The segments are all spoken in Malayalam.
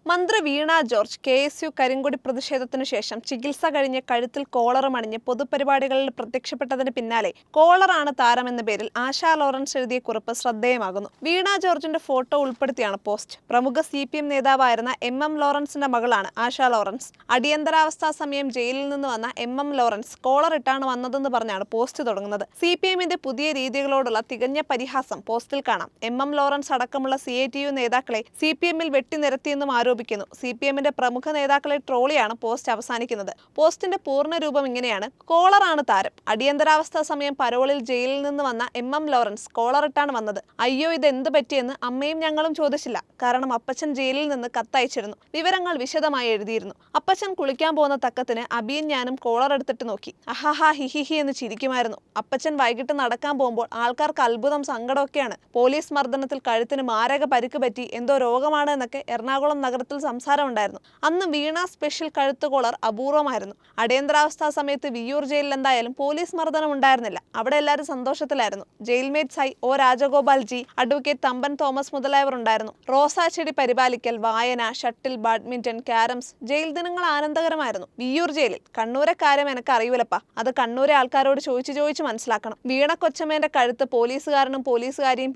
മന്ത്രി വീണ ജോർജ് KSU കരിങ്കൊടി പ്രതിഷേധത്തിനു ശേഷം ചികിത്സ കഴിഞ്ഞ് കഴുത്തിൽ കോളറും അണിഞ്ഞ് പൊതുപരിപാടികളിൽ പ്രത്യക്ഷപ്പെട്ടതിന് പിന്നാലെ കോളറാണ് താരമെന്ന പേരിൽ ആശാ ലോറൻസ് എഴുതിയ കുറിപ്പ് ശ്രദ്ധേയമാകുന്നു. വീണ ജോർജിന്റെ ഫോട്ടോ ഉൾപ്പെടുത്തിയാണ് പോസ്റ്റ്. പ്രമുഖ CPM നേതാവായിരുന്ന MM ലോറൻസിന്റെ മകളാണ് ആശാ ലോറൻസ്. അടിയന്തരാവസ്ഥാ സമയം ജയിലിൽ നിന്ന് വന്ന MM ലോറൻസ് കോളർ ഇട്ടാണ് വന്നതെന്ന് പറഞ്ഞാണ് പോസ്റ്റ് തുടങ്ങുന്നത്. CPMന്റെ പുതിയ രീതികളോടുള്ള തികഞ്ഞ പരിഹാസം പോസ്റ്റിൽ കാണാം. MM ലോറൻസ് അടക്കമുള്ള CATU നേതാക്കളെ CPMൽ വെട്ടിനിരത്തിയെന്നും ആരോപിക്കുന്നു. CPMന്റെ പ്രമുഖ നേതാക്കളെ ട്രോളിയാണ് പോസ്റ്റ് അവസാനിക്കുന്നത്. പോസ്റ്റിന്റെ പൂർണ്ണ രൂപം ഇങ്ങനെയാണ്: കോളറാണ് താരം. അടിയന്തരാവസ്ഥാ സമയം പരോളിൽ ജയിലിൽ നിന്ന് വന്ന MM ലോറൻസ് കോളറിട്ടാണ് വന്നത്. അയ്യോ, ഇത് എന്ത് പറ്റിയെന്ന് അമ്മയും ഞങ്ങളും ചോദിച്ചില്ല. കാരണം അപ്പച്ചൻ ജയിലിൽ നിന്ന് കത്തയച്ചിരുന്നു. വിവരങ്ങൾ വിശദമായി എഴുതിയിരുന്നു. അപ്പച്ചൻ കുളിക്കാൻ പോകുന്ന തക്കത്തിന് അബിയും ഞാനും കോളർ എടുത്തിട്ട് നോക്കി. അഹാഹാ ഹിഹിഹി എന്ന് ചിരിക്കുമായിരുന്നു. അപ്പച്ചൻ വൈകിട്ട് നടക്കാൻ പോകുമ്പോൾ ആൾക്കാർക്ക് അത്ഭുതം സങ്കടമൊക്കെയാണ്. പോലീസ് മർദ്ദനത്തിൽ കഴുത്തിന് മാരക പരിക്ക് പറ്റി, എന്തോ രോഗമാണ് എന്നൊക്കെ എറണാകുളം നഗരത്തിൽ സംസാരം ഉണ്ടായിരുന്നു. അന്ന് വീണ സ്പെഷ്യൽ കഴുത്ത് കോളർ അപൂർവമായിരുന്നു. അടിയന്തരാവസ്ഥാ സമയത്ത് വിയ്യൂർ ജയിലിൽ എന്തായാലും പോലീസ് മർദ്ദനം ഉണ്ടായിരുന്നില്ല. അവിടെ എല്ലാവരും സന്തോഷത്തിലായിരുന്നു. ജയിൽമേറ്റ്സായി O Rajagopal ji, advocate Thampan Thomas മുതലായവർ ഉണ്ടായിരുന്നു. റോസാ ചെടി പരിപാലിക്കൽ, വായന, ഷട്ടിൽ, ബാഡ്മിന്റൺ, ക്യാരംസ്, ജയിൽ ദിനങ്ങൾ ആനന്ദകരമായിരുന്നു. വിയ്യൂർ ജയിലിൽ കണ്ണൂരെ കാര്യം എനിക്ക് അറിയൂലപ്പാ. അത് കണ്ണൂരെ ആൾക്കാരോട് ചോദിച്ചു മനസ്സിലാക്കണം. വീണ കൊച്ചമ്മേന്റെ കഴുത്ത് പോലീസുകാരനും പോലീസുകാരിയും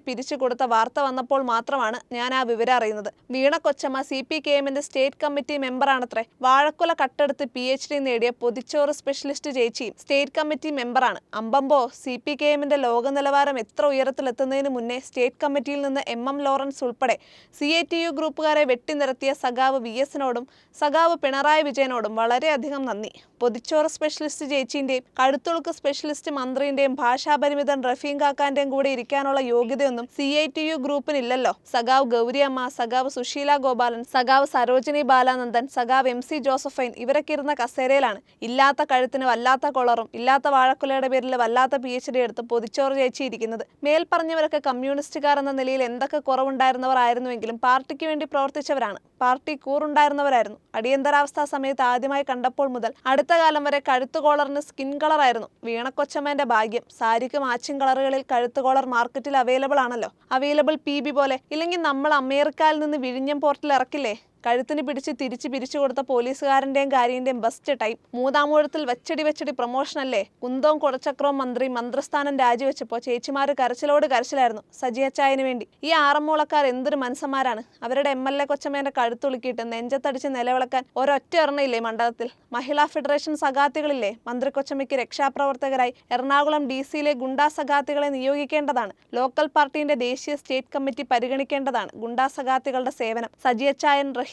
പിരിച്ചു കൊടുത്ത വാർത്ത വന്നപ്പോൾ മാത്രമാണ് ഞാൻ ആ വിവരം അറിയുന്നത്. വീണ കൊച്ചമ്മ CPKMന്റെ സ്റ്റേറ്റ് കമ്മിറ്റി മെമ്പറാണത്രേ. വാഴക്കുല കട്ടെടുത്ത് PhD നേടിയ പൊതിച്ചോറ് സ്പെഷ്യലിസ്റ്റ് ചേച്ചിയും സ്റ്റേറ്റ് കമ്മിറ്റി മെമ്പറാണ്. അമ്പമ്പോ, CPKMന്റെ ലോക നിലവാരം എത്ര ഉയരത്തിലെത്തുന്നതിന് മുന്നേ സ്റ്റേറ്റ് കമ്മിറ്റിയിൽ നിന്ന് MM ലോറൻസ് ഉൾപ്പെടെ CATU ഗ്രൂപ്പുകാരെ വെട്ടിനിരത്തിയ സഖാവ് VSനോടും സഖാവ് പിണറായി വിജയനോടും വളരെയധികം നന്ദി. പൊതിച്ചോറ് സ്പെഷ്യലിസ്റ്റ് ചേച്ചിന്റെയും കഴുത്തുളുക്ക് സ്പെഷ്യലിസ്റ്റ് മന്ത്രിന്റെയും ഭാഷാപരിമിതൻ റഫീം കാക്കാന്റെയും കൂടെ ഇരിക്കാനുള്ള യോഗ്യതയൊന്നും CATU ഗ്രൂപ്പിനില്ലല്ലോ. സഖാവ് ഗൗരിയമ്മ, സഖാവ് സുശീല ഗോപാലൻ, സഖാവ് സരോജിനി ബാലാനന്ദൻ, സഖാവ് MC ജോസഫൈൻ ഇവരൊക്കെ ഇരുന്ന കസേരയിലാണ്. ഇല്ലാത്ത കഴുത്തിന് വല്ലാത്ത കൊളറും ഇല്ലാത്ത വാഴക്കുലയുടെ പേരിൽ വല്ലാത്ത PhD എടുത്ത് പൊതിച്ചോറ് ചേച്ചി ഇരിക്കുന്നത്. മേൽപ്പറഞ്ഞവരൊക്കെ കമ്മ്യൂണിസ്റ്റുകാർ എന്ന നിലയിൽ എന്തൊക്കെ കുറവുണ്ടായിരുന്നവർ ആയിരുന്നുവെങ്കിലും പാർട്ടിക്ക് വേണ്ടി പ്രവർത്തിച്ചവരാണ്. പാർട്ടി കൂറുണ്ടായിരുന്നവരായിരുന്നു. അടിയന്തരാവസ്ഥാ സമയത്ത് ആദ്യമായി കണ്ടപ്പോൾ മുതൽ അടുത്ത കാലം വരെ കഴുത്ത് കോളറിന് സ്കിൻ കളറായിരുന്നു. വീണക്കൊച്ചമ്മേന്റെ ഭാഗ്യം. സാരിക്ക് മാച്ചിങ് കളറുകളിൽ കഴുത്ത് കോളർ മാർക്കറ്റിൽ അവൈലബിൾ ആണല്ലോ. അവൈലബിൾ PB പോലെ. ഇല്ലെങ്കിൽ നമ്മൾ അമേരിക്കയിൽ നിന്ന് വിഴിഞ്ഞം പോർട്ടിൽ ഇറക്കില്ലേ? കഴുത്തിന് പിരിച്ചു കൊടുത്ത പോലീസുകാരന്റെയും കാര്യന്റെയും ബെസ്റ്റ് ടൈം. മൂതാമൂഴത്തിൽ വെച്ചടി പ്രൊമോഷനല്ലേ. കുന്തവും കുടച്ചക്രവും മന്ത്രി മന്ത്രിസ്ഥാനം രാജിവെച്ചപ്പോൾ ചേച്ചിമാര് കരച്ചിലായിരുന്നു സജിയച്ചായന് വേണ്ടി. ഈ ആറന്മുളക്കാർ എന്തൊരു മനസ്സന്മാരാണ്. അവരുടെ MLA കൊച്ചമ്മേന്റെ കഴുത്തുളുക്കിയിട്ട് നെഞ്ചത്തടിച്ച് നിലവിളക്കാൻ ഒരൊറ്റ എണ്ണയില്ലേ മണ്ഡലത്തിൽ. മഹിളാ ഫെഡറേഷൻ സഖാത്തികളില്ലേ? മന്ത്രി കൊച്ചമ്മയ്ക്ക് രക്ഷാപ്രവർത്തകരായി എറണാകുളം DC ഗുണ്ടാ സഖാത്തികളെ നിയോഗിക്കേണ്ടതാണ്. ലോക്കൽ പാർട്ടിന്റെ ദേശീയ സ്റ്റേറ്റ് കമ്മിറ്റി പരിഗണിക്കേണ്ടതാണ് ഗുണ്ടാ സഖാത്തികളുടെ സേവനം. സജിയച്ചായൻ, റഹീംക,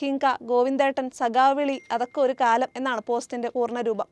ഗോവിന്ദേട്ടൻ, സഖാവിളി, അതൊക്കെ ഒരു കാലം എന്നാണ് പോസ്റ്റിന്റെ പൂർണ്ണരൂപം.